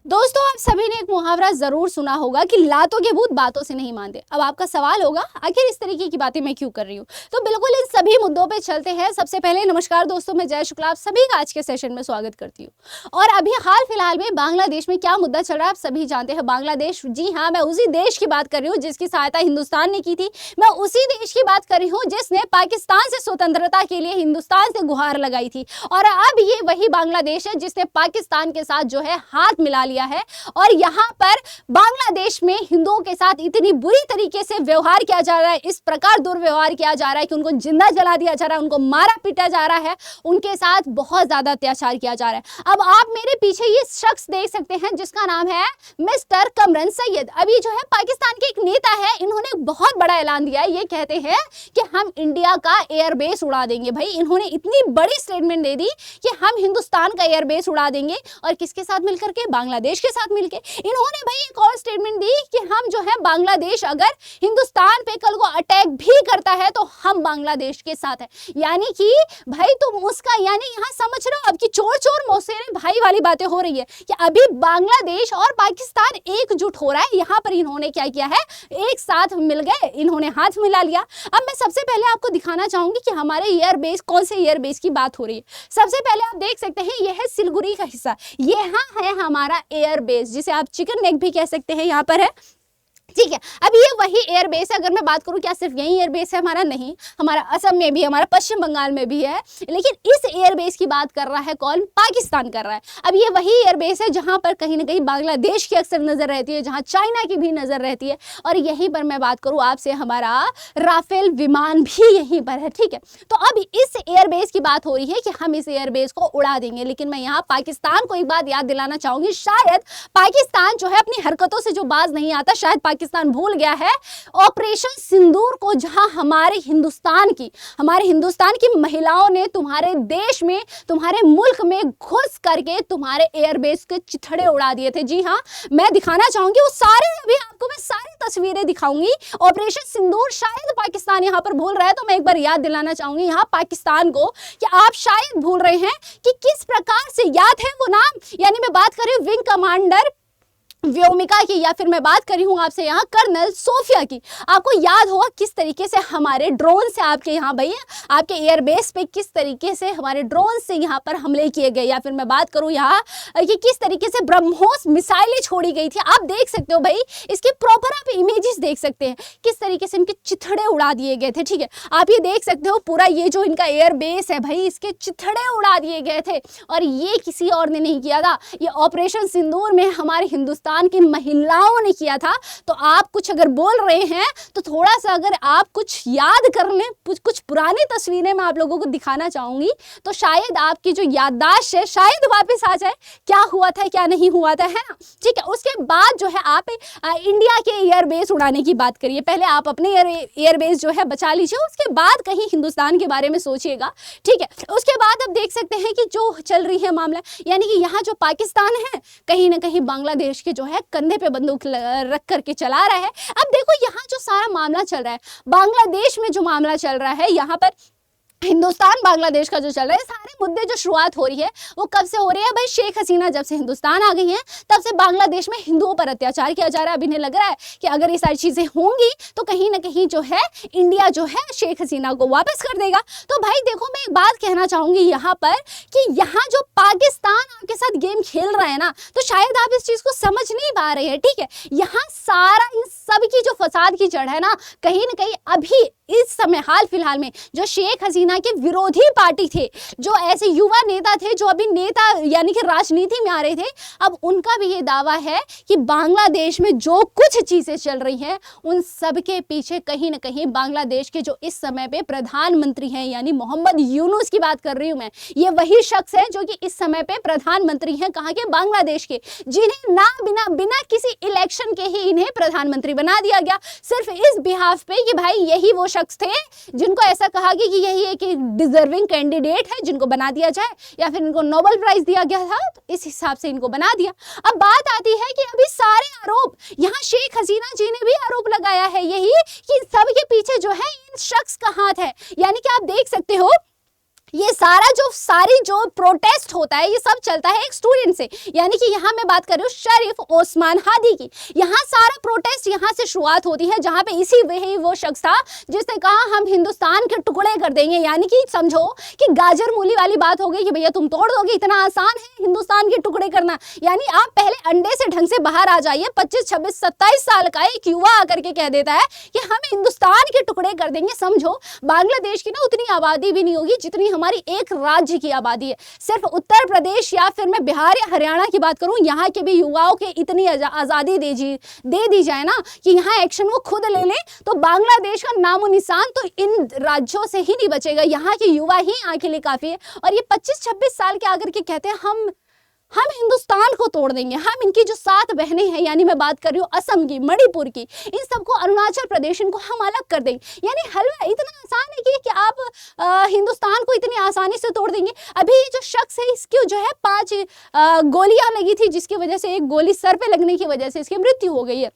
दोस्तों, आप सभी ने एक मुहावरा जरूर सुना होगा कि लातों के भूत बातों से नहीं मानते। अब आपका सवाल होगा, आखिर इस तरीके की बातें मैं क्यों कर रही हूँ। तो बिल्कुल इन सभी मुद्दों पे चलते हैं। सबसे पहले नमस्कार दोस्तों, मैं जय शुक्ला, आप सभी का आज के सेशन में स्वागत करती हूँ। और अभी हाल फिलहाल में बांग्लादेश में क्या मुद्दा चल रहा है आप सभी जानते हैं। बांग्लादेश, जी हाँ, मैं उसी देश की बात कर रही हूँ जिसकी सहायता हिंदुस्तान ने की थी। मैं उसी देश की बात कर रही हूँ जिसने पाकिस्तान से स्वतंत्रता के लिए हिंदुस्तान से गुहार लगाई थी। और अब ये वही बांग्लादेश है जिसने पाकिस्तान के साथ जो है हाथ मिला लिया है। और यहाँ पर बांग्लादेश में हिंदुओं के साथ इतनी बुरी तरीके से व्यवहार किया जा रहा है, इस प्रकार दुर्व्यवहार किया जा रहा है कि उनको जिंदा जला दिया जा रहा है, उनको मारा पीटा जा रहा है, उनके साथ बहुत ज्यादा अत्याचार किया जा रहा है। अब आप मेरे पीछे ये शख्स देख सकते हैं जिसका नाम है मिस्टर कमरन सैयद। अभी जो है पाकिस्तान के एक नेता है, इन्होंने बहुत बड़ा ऐलान दिया है। ये कहते हैं कि हम इंडिया का एयरबेस उड़ा देंगे। भाई, इन्होंने इतनी बड़ी स्टेटमेंट दे दी कि हम हिंदुस्तान का एयरबेस उड़ा देंगे। और किसके साथ मिलकर के? बांग्लादेश के साथ मिलकर। इन्होंने भाई एक और स्टेटमेंट दी कि हम जो है बांग्लादेश अगर हिंदुस्तान पे कल को अटैक भी करता है तो हम बांग्लादेश के साथ है। यानी कि भाई तुम उसका, यानी यहाँ समझ रहे हो अब की चोर चोर मौसेरे भाई वाली बातें हो रही है कि अभी बांग्लादेश और पाकिस्तान एकजुट हो रहा है। यहाँ पर इन्होंने क्या किया है, एक साथ मिल गए, इन्होंने हाथ मिला लिया। अब मैं सबसे पहले आपको दिखाना चाहूंगी कि हमारे एयरबेस, कौन से एयरबेस की बात हो रही है। सबसे पहले आप देख सकते हैं, यह है सिलगुड़ी का हिस्सा, यहाँ है हमारा एयरबेस, जिसे आप चिकन नेक भी कह सकते हैं, यहाँ पर है। ठीक है, अब ये वही एयरबेस है। अगर मैं बात करूं, क्या सिर्फ यही एयरबेस है हमारा? नहीं, हमारा असम में भी है, हमारा पश्चिम बंगाल में भी है। लेकिन इस एयरबेस की बात कर रहा है कौन? पाकिस्तान कर रहा है। अब ये वही एयरबेस है जहां पर कहीं ना कहीं बांग्लादेश की अक्सर नजर रहती है, जहां चाइना की भी नजर रहती है। और यहीं पर मैं बात करूं आपसे, हमारा राफेल विमान भी यहीं पर है। ठीक है, तो अब इस एयरबेस की बात हो रही है कि हम इस एयरबेस को उड़ा देंगे। लेकिन मैं यहाँ पाकिस्तान को एक बात याद दिलाना चाहूंगी, शायद पाकिस्तान जो है अपनी हरकतों से जो बाज नहीं आता, शायद पाकिस्तान भूल गया है ऑपरेशन सिंदूर को, जहां हमारे हिंदुस्तान की महिलाओं ने तुम्हारे देश में, तुम्हारे मुल्क में घुस करके तुम्हारे एयरबेस के चिथड़े उड़ा दिए थे। जी हां, मैं दिखाना चाहूंगी वो सारे, अभी आपको मैं सारी तस्वीरें दिखाऊंगी। ऑपरेशन सिंदूर शायद पाकिस्तान यहां पर भूल रहा है, तो मैं एक बार याद दिलाना चाहूंगी यहां पाकिस्तान को कि आप शायद भूल रहे हैं कि किस प्रकार से, याद है वो नाम, यानी मैं बात कर रही हूं विंग कमांडर व्योमिका की, या फिर मैं बात कर रही हूँ आपसे यहाँ कर्नल सोफिया की। आपको याद होगा किस तरीके से हमारे ड्रोन से आपके यहाँ भैया, आपके एयरबेस पे किस तरीके से हमारे ड्रोन से यहाँ पर हमले किए गए। या फिर मैं बात करूँ यहाँ कि किस तरीके से ब्रह्मोस मिसाइलें छोड़ी गई थी। आप देख सकते हो भाई, इसके प्रॉपर आप इमेजेस देख सकते हैं किस तरीके से इनके चिथड़े उड़ा दिए गए थे। ठीक है, आप ये देख सकते हो पूरा ये जो इनका एयरबेस है भाई, इसके चिथड़े उड़ा दिए गए थे। और ये किसी और ने नहीं किया था, ये ऑपरेशन सिंदूर में हमारे हिंदुस्तान की महिलाओं ने किया था। तो आप कुछ अगर बोल रहे हैं तो थोड़ा सा अगर आप कुछ याद कर लें, कुछ पुरानी तस्वीरें मैं आप लोगों को दिखाना चाहूंगी, तो शायद आपकी जो याददाश्त है शायद वापस आ जाए, क्या हुआ था क्या नहीं हुआ था, है ना। ठीक है, उसके बाद जो है आप इंडिया के एयरबेस उड़ाने की बात करिए। पहले आप अपने एयरबेस जो है बचा लीजिए, उसके बाद कहीं हिंदुस्तान के बारे में सोचिएगा। ठीक है, उसके बाद आप देख सकते हैं कि जो चल रही है मामला, यानी कि यहाँ जो पाकिस्तान है कहीं ना कहीं बांग्लादेश के जो है कंधे पे बंदूक रख करके चला रहा है। अब देखो यहाँ जो सारा मामला चल रहा है, बांग्लादेश में जो मामला चल रहा है, यहाँ पर हिंदुस्तान बांग्लादेश का जो चल रहा है, सारे मुद्दे जो शुरुआत हो रही है वो कब से हो रही है भाई? शेख हसीना जब से हिंदुस्तान आ गई हैं तब से बांग्लादेश में हिंदुओं पर अत्याचार किया जा रहा है। अब इन्हें लग रहा है कि अगर ये सारी चीजें होंगी तो कहीं ना कहीं जो है इंडिया जो है शेख हसीना को वापस कर देगा। तो भाई देखो, मैं एक बात कहना चाहूंगी यहाँ पर कि यहाँ जो पाकिस्तान आपके साथ गेम खेल रहा है ना, तो शायद आप इस चीज को समझ नहीं पा रहे हैं। ठीक है, यहाँ सारा इन सब की जो फसाद की जड़ है ना, कहीं ना कहीं अभी इस समय हाल फिलहाल में जो शेख हसीना के विरोधी पार्टी थे, जो ऐसे युवा नेता थे जो अभी नेता यानी कि राजनीति में आ रहे थे, अब उनका भी ये दावा है कि बांग्लादेश में जो कुछ चीजें चल रही हैं उन सब के पीछे कहीं ना कहीं बांग्लादेश के जो इस समय पे प्रधानमंत्री हैं, यानी मोहम्मद यूनुस की बात कर रही हूं मैं, ये वही शख्स है जो कि इस समय पे प्रधानमंत्री हैं, कहाँ के? बांग्लादेश के, जिन्हें ना बिना किसी इलेक्शन के ही इन्हें प्रधानमंत्री बना दिया गया, सिर्फ इस बिहाफ पे कि भाई यही वो शख्स थे जिनको ऐसा कहा गया कि यही एक डिजर्विंग कैंडिडेट है जिनको बना दिया जाए, या फिर इनको नोबेल प्राइज दिया गया था, तो इस हिसाब से इनको बना दिया। अब बात आती है कि अभी सारे आरोप यहाँ शेख हसीना जी ने भी आरोप लगाया है यही कि सबके पीछे जो है इन शख्स का हाथ है। यानी कि आप देख सकते हो ये सारी जो प्रोटेस्ट होता है ये सब चलता है एक स्टूडेंट से, यानी कि यहाँ मैं बात कर रही हूँ शरीफ ओस्मान हादी की। यहाँ सारा प्रोटेस्ट यहाँ से शुरुआत होती है, जहाँ पे वही वो शख्स था जिसने कहा हम हिंदुस्तान के टुकड़े कर देंगे। यानी कि समझो कि गाजर मूली वाली बात हो गई कि भैया तुम तोड़ दोगे, इतना आसान है हिंदुस्तान के टुकड़े करना। यानी आप पहले अंडे से ढंग से बाहर आ जाइए। 25, 26, 27 साल का एक युवा आकर के कह देता है कि हम हिंदुस्तान के टुकड़े कर देंगे। समझो बांग्लादेश की ना उतनी आबादी भी नहीं होगी जितनी हमारी एक राज्य की आबादी है। सिर्फ उत्तर प्रदेश या फिर मैं बिहार या हरियाणा की बात करूं, यहाँ के भी युवाओं के इतनी आजादी दे दी जाए ना कि यहाँ एक्शन वो खुद ले लें, तो बांग्लादेश का नामो निशान तो इन राज्यों से ही नहीं बचेगा। यहाँ के युवा ही आके लिए काफी है। और ये 25-26 साल के आकर के कहते हैं हम हिंदुस्तान को तोड़ देंगे। हम इनकी जो 7 बहनें हैं, यानी मैं बात कर रही हूँ असम की, मणिपुर की, इन सबको, अरुणाचल प्रदेश, इनको हम अलग कर देंगे। यानी हलवा इतना आसान है कि आप हिंदुस्तान को इतनी आसानी से तोड़ देंगे। अभी जो शख्स है इसकी जो है 5 गोलियां लगी थी, जिसकी वजह से एक गोली सर पे लगने की वजह से इसकी मृत्यु हो गई है,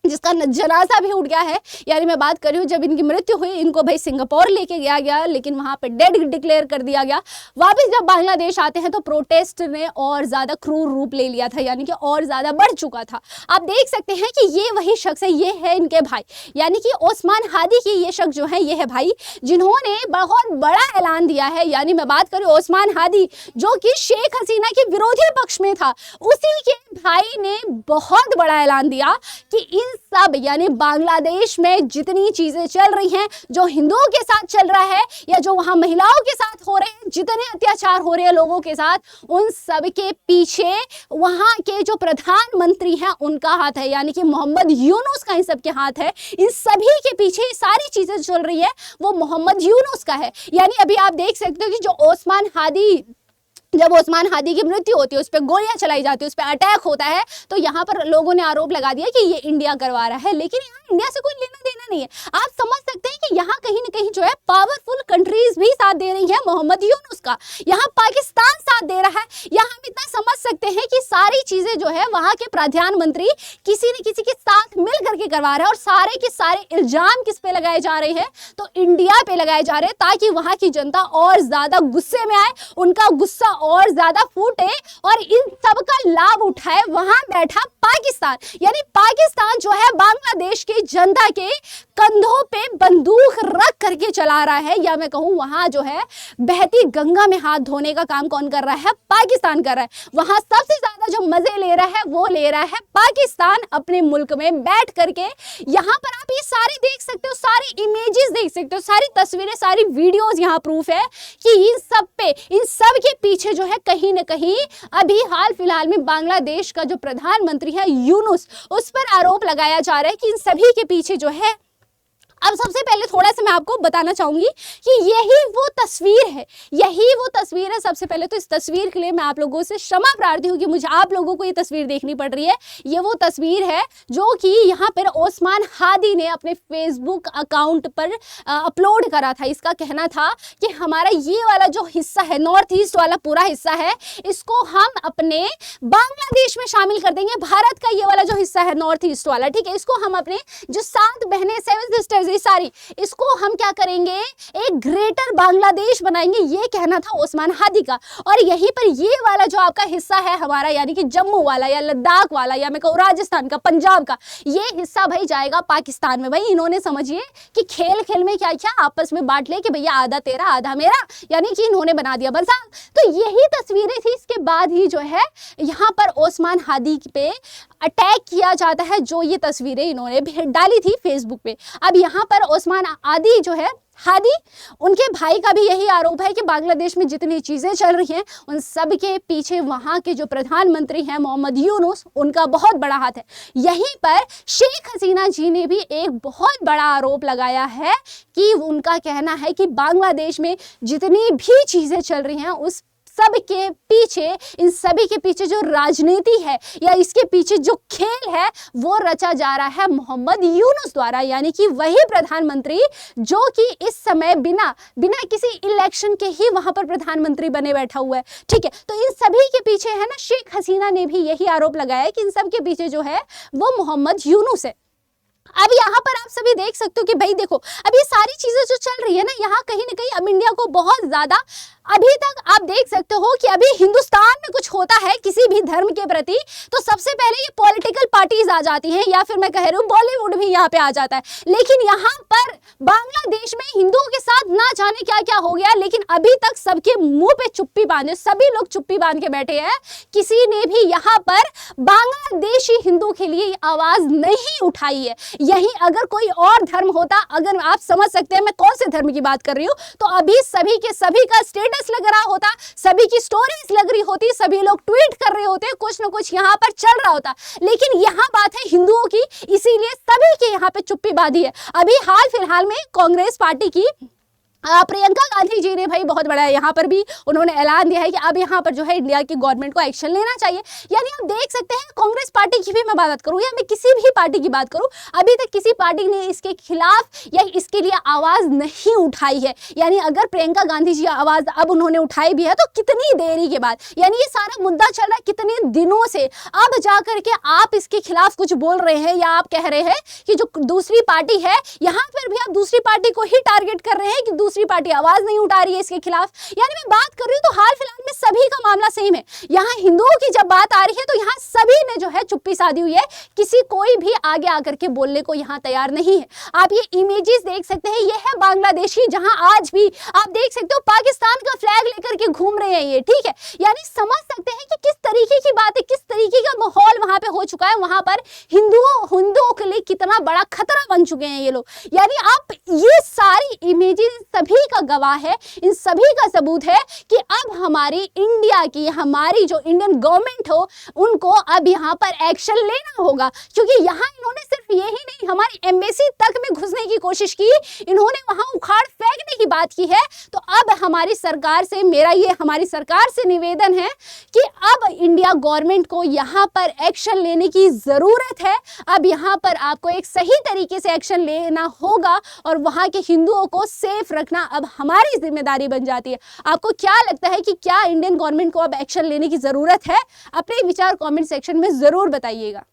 जिसका जनाजा भी उठ गया है। यानी मैं बात कर रही हूँ जब इनकी मृत्यु हुई इनको भाई सिंगापुर लेके गया, लेकिन वहां पे डेड डिक्लेयर कर दिया गया। वापस जब बांग्लादेश आते हैं तो प्रोटेस्ट ने और ज्यादा क्रूर रूप ले लिया था, यानी कि और ज्यादा बढ़ चुका था। आप देख सकते हैं कि ये वही शख्स है, ये है इनके भाई, यानी कि ओस्मान हादी की ये शख्स जो है ये है भाई, जिन्होंने बहुत बड़ा ऐलान दिया है। यानी मैं बात कर रही हूँ ओस्मान हादी जो कि शेख हसीना के विरोधी पक्ष में था, उसी के भाई ने बहुत बड़ा ऐलान दिया कि इन सब यानी बांग्लादेश में जितनी चीजें चल रही हैं, जो हिंदुओं के साथ चल रहा है या जो वहां महिलाओं के साथ हो रहे हैं, जितने अत्याचार हो रहे हैं लोगों के साथ, उन सब के पीछे वहां के जो प्रधानमंत्री हैं उनका हाथ है, यानी कि मोहम्मद यूनुस का इन सब के हाथ है। इन सभी के पीछे सारी चीजें चल रही है वो मोहम्मद यूनुस का है। यानी अभी आप देख सकते हो कि जब ओस्मान हादी की मृत्यु होती है, उस पर गोलियां चलाई जाती है, उस पर अटैक होता है, तो यहाँ पर लोगों ने आरोप लगा दिया कि ये इंडिया करवा रहा है, लेकिन यहाँ इंडिया से कोई लेना देना नहीं है। आप समझ सकते हैं कि यहाँ कहीं ना कहीं जो है पावरफुल कंट्रीज भी साथ दे रही है मोहम्मद यूनुस का, यहाँ पाकिस्तान साथ दे रहा है। यहाँ हम इतना समझ सकते हैं कि सारी चीजें जो है वहां के प्रधानमंत्री किसी न किसी के साथ मिल करके करवा रहे हैं, और सारे के सारे इल्जाम किस पे लगाए जा रहे हैं, तो इंडिया पे लगाए जा रहे हैं, ताकि वहां की जनता और ज्यादा गुस्से में आए, उनका गुस्सा और ज्यादा फूटे और इन सब का लाभ उठाए वहां बैठा पाकिस्तान। यानी पाकिस्तान जो है बांग्लादेश की जनता के कंधों पे बंदूक रख करके चला रहा है, या मैं कहूं वहां जो है बहती गंगा में हाथ धोने का काम कौन कर रहा है, पाकिस्तान कर रहा है। वहां सबसे ज्यादा जो मजे ले रहा है वो ले रहा है पाकिस्तान, अपने मुल्क में बैठ करके। यहाँ पर आप ये सारे देख सकते हो, सारे इमेजेस देख सकते हो, सारी तस्वीरें, सारी वीडियोस, यहाँ प्रूफ है कि इन सब के पीछे जो है कहीं ना कहीं अभी हाल फिलहाल में बांग्लादेश का जो प्रधानमंत्री है यूनुस, उस पर आरोप लगाया जा रहा है कि इन सभी के पीछे जो है। अब सबसे पहले थोड़ा सा मैं आपको बताना चाहूंगी कि यही वो तस्वीर है। सबसे पहले तो इस तस्वीर के लिए मैं आप लोगों से क्षमा प्रार्थी हूँ कि मुझे आप लोगों को ये तस्वीर देखनी पड़ रही है। ये वो तस्वीर है जो कि यहाँ पर ओस्मान हादी ने अपने फेसबुक अकाउंट पर अपलोड करा था। इसका कहना था कि हमारा ये वाला जो हिस्सा है, नॉर्थ ईस्ट वाला पूरा हिस्सा है, इसको हम अपने बांग्लादेश में शामिल कर देंगे। भारत का ये वाला जो हिस्सा है नॉर्थ ईस्ट वाला, ठीक है, इसको हम अपने जो 7 बहनें, 7 सिस्टर्स सारी, इसको हम क्या करेंगे, एक ग्रेटर बांग्लादेश बनाएंगे। ये कहना था ओस्मान हादी का। और यहीं पर ये वाला जो आपका हिस्सा है हमारा, यानी कि जम्मू वाला या लद्दाख वाला या मैं कहूँ राजस्थान का, पंजाब का, ये हिस्सा भाई जाएगा पाकिस्तान में। भाई इन्होंने समझिए कि खेल में क्या क्या आपस में बांट ले कि भैया आधा तेरा आधा मेरा, यानी कि इन्होंने बना दिया बस। तो यही तस्वीरें थी। इसके बाद ही जो है यहाँ पर ओस्मान हादी पे अटैक किया जाता है, जो ये तस्वीरें इन्होंने डाली थी फेसबुक पे। अब यहाँ पर ओस्मान हादी जो है, उनके भाई का भी यही आरोप है कि बांग्लादेश में जितनी चीजें चल रही हैं उन सब के पीछे वहां के जो प्रधानमंत्री हैं मोहम्मद यूनुस, उनका बहुत बड़ा हाथ है। यहीं पर शेख हसीना जी ने भी एक बहुत बड़ा आरोप लगाया है कि उनका कहना है कि बांग्लादेश में जितनी भी चीजें चल रही हैं उस सब के पीछे, इन सभी के पीछे जो राजनीति है या इसके पीछे जो खेल है वो रचा जा रहा है मोहम्मद यूनुस द्वारा, यानी कि वही प्रधानमंत्री जो कि इस समय बिना किसी इलेक्शन के ही वहां पर प्रधानमंत्री बने बैठा हुआ है। ठीक है, तो इन सभी के पीछे है ना, शेख हसीना ने भी यही आरोप लगाया कि इन सब के पीछे जो है वो मोहम्मद यूनुस है। अब यहाँ पर आप सभी देख सकते हो कि भाई देखो, अब ये सारी चीजें जो चल रही है ना, यहाँ कहीं ना कहीं अब इंडिया को बहुत ज्यादा अभी तक आप देख सकते हो कि अभी हिंदुस्तान में कुछ होता है किसी भी धर्म के प्रति तो सबसे पहले ये पॉलिटिकल पार्टीज आ जाती हैं, या फिर मैं कह रही हूँ बॉलीवुड भी यहाँ पे आ जाता है। लेकिन यहाँ पर बांग्लादेश में हिंदुओं के साथ ना जाने क्या क्या हो गया, लेकिन अभी तक सबके मुंह पे चुप्पी बांधे, सभी लोग चुप्पी बांध के बैठे हैं। किसी ने भी यहाँ पर बांग्लादेशी हिंदू के लिए आवाज नहीं उठाई है। यही अगर कोई और धर्म होता, अगर आप समझ सकते हैं मैं कौन से धर्म की बात कर रही हूँ, तो अभी सभी के सभी का स्टेटस लग रहा होता, सभी की स्टोरीज लग रही होती, सभी लोग ट्वीट कर रहे होते, कुछ ना कुछ यहाँ पर चल रहा होता। लेकिन यहाँ बात है हिंदुओं की, इसीलिए सभी की यहाँ पे चुप्पी बांधी है। अभी हाल फिलहाल में कांग्रेस पार्टी की प्रियंका गांधी जी ने भाई बहुत बड़ा यहाँ पर भी उन्होंने ऐलान दिया है कि अब यहाँ पर जो है इंडिया की गवर्नमेंट को एक्शन लेना चाहिए। यानी आप देख सकते हैं कांग्रेस पार्टी की भी मैं बात करूँ या मैं किसी भी पार्टी की बात करूँ, अभी तक किसी पार्टी ने इसके खिलाफ या इसके लिए आवाज नहीं उठाई है। यानी अगर प्रियंका गांधी जी आवाज अब उन्होंने उठाई भी है तो कितनी देरी के बाद, यानी ये सारा मुद्दा चल रहा है कितने दिनों से, अब जाकर के आप इसके खिलाफ कुछ बोल रहे हैं या आप कह रहे हैं कि जो दूसरी पार्टी है यहाँ पर भी आप दूसरी पार्टी को ही टारगेट कर रहे हैं कि दूसरी पार्टी आवाज नहीं उठा रही है इसके खिलाफ। यानी मैं बात कर रही हूँ तो हाल फिलहाल में सभी का मामला सेम है। यहाँ हिंदुओं की जब बात आ रही है तो यहाँ सभी ने जो है चुप्पी साधी हुई है, किसी कोई भी आगे आकर के बोलने को यहाँ तैयार नहीं है। आप ये इमेजेस देख सकते हैं, ये है बांग्लादेशी, जहां आज भी आप देख सकते हो पाकिस्तान का फ्लैग लेकर के घूम रहे हैं ये, ठीक है। यानी समझ सकते हैं कि किस तरीके की बात है, किस तरीके का माहौल वहां पे हो चुका है, वहां पर हिंदुओं के लिए कितना बड़ा खतरा बन चुके हैं ये लोग। यानी आप ये सारी इमेजेस सभी का गवाह है, इन सभी का सबूत है कि अब हमारी इंडिया की, हमारी जो इंडियन गवर्नमेंट हो, उनको अब यहाँ पर एक्शन लेना होगा। क्योंकि यहाँ इन्होंने सिर्फ यही नहीं, हमारी एम्बेसी तक में घुसने की कोशिश की, इन्होंने वहां उखाड़ फेंकने की बात की है। तो अब हमारी सरकार से हमारी सरकार से निवेदन है कि अब इंडिया गवर्नमेंट को यहाँ पर एक्शन लेने की जरूरत है। अब यहाँ पर आपको एक सही तरीके से एक्शन लेना होगा और वहां के हिंदुओं को सेफ रखना अब हमारी जिम्मेदारी बन जाती है। आपको क्या लगता है कि क्या इंडियन गवर्नमेंट को अब एक्शन लेने की जरूरत है? अपने विचार कमेंट सेक्शन में जरूर बताइएगा।